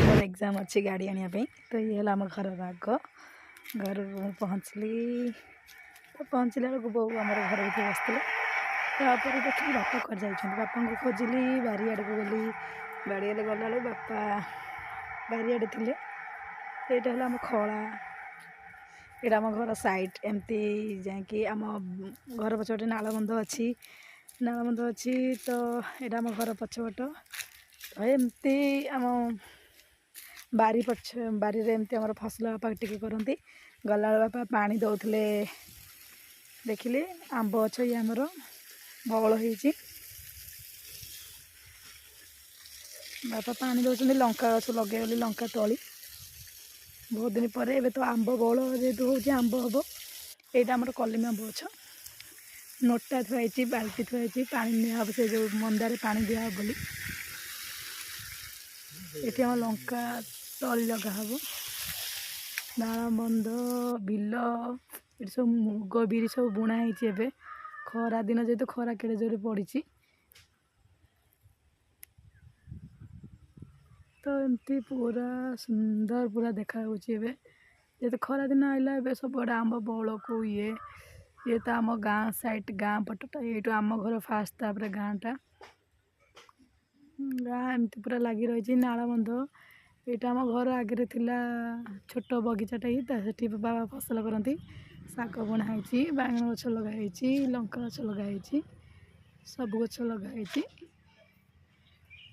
मोर exam अच्छी गाड़ी आने तो ये है आम घर आग घर पहुँचली तो पहुँचला बेलू बो आम घर भर बसते तापर देखिए बापा कर जाइए बापा को खोजिली बारियाड़ को गली बाड़ीआड़े गला बापा बारियाड़े थे यहाँ आम खला यहाँ आम घर साइड एमती जाकि आम घर पछपटे नालबंध अच्छी नालबंध अच्छी तो यहाँ आम घर पछपट तो एमती आम बारी पछ बारी एमती आम फसल बापा टिके करती गला बापा पानी दौले देखिले आंब गछ ये आमर बगल हो बापा पानी दौरान लंका गछ लगे बोली लंका तली बहुत दिन पर एबे तो आंब बौल जेहतु हूँ आंब हम यहाँ आम कलिमी आंब गछ नोटा थुआई बाल्टी थुआई पानी निहब से जो मंदारे पानी दिहब बोली ये आम लंका तली लगा हम नालबंध बिल ये सब मुग बिरी सब बुणा है खरा दिन जेहतु खरा केड़े जोरे पड़ी तो एमती पूरा सुंदर पूरा देखा जेहतु खरा दिन आइला सब आंब बौल को ये तो आम गाँ साइड गाँ पटटा ये आम घर फास्ट तापर गाँटा गाँ एमती पूरा लगी रही नालबंध यहाँ आम घर आगे थिला छोट बगीचाटा ही बाबा फसल करती शाग बुणाई बांगण गछ लगाई लंका गछ लगाई सब गछ लगाई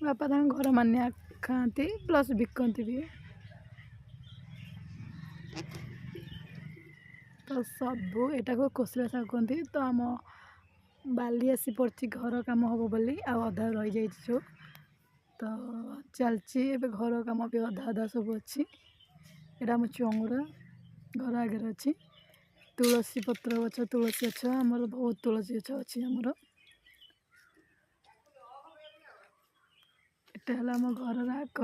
बापा घर मानिया खाती प्लस बिकती भी तो सबू यहाँ को कोसला शाग कहती तो आम बाली आसी पड़ी घर कम हम बोली आधा रही जाइए जो तो चलती घर कम भी अधा अधा सब अच्छी यहाँ आम चंगुरा घर आगे अच्छी तुलसी पत्र गछ तुलसी गछ आमर बहुत तुलसी गछ अच्छी आमर एटा आम घर आग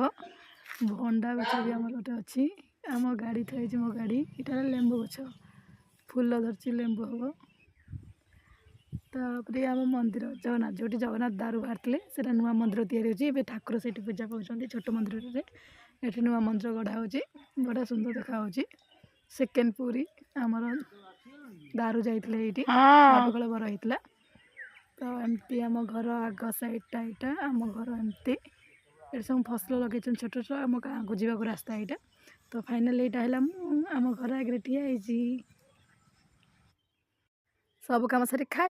भंडा गछ भी आमर गोटे अच्छी आम गाड़ी थी मो गाड़ी यहाँ लेंबू गछ फूल धरची लेंबू हम तापर आम मंदिर जगन्नाथ जो जगन्नाथ दारू बाहर से नुआ मंदिर या ठाकुर से पूजा पाँच छोट मंदिर ये नुआ मंदिर गढ़ा हो बड़ा सुंदर देखा सेकेंड पूरी आमर दारू जाइए ये नवकल बर होता तो एमती आम घर आग साइडटा यहाँ आम घर एमती ये सब फसल लगे छोट छोट आम गाँव को जावाक रास्ता यहाँ तो फाइनाल यहाँ आम घर आगे ठिया सब कम सारी खाए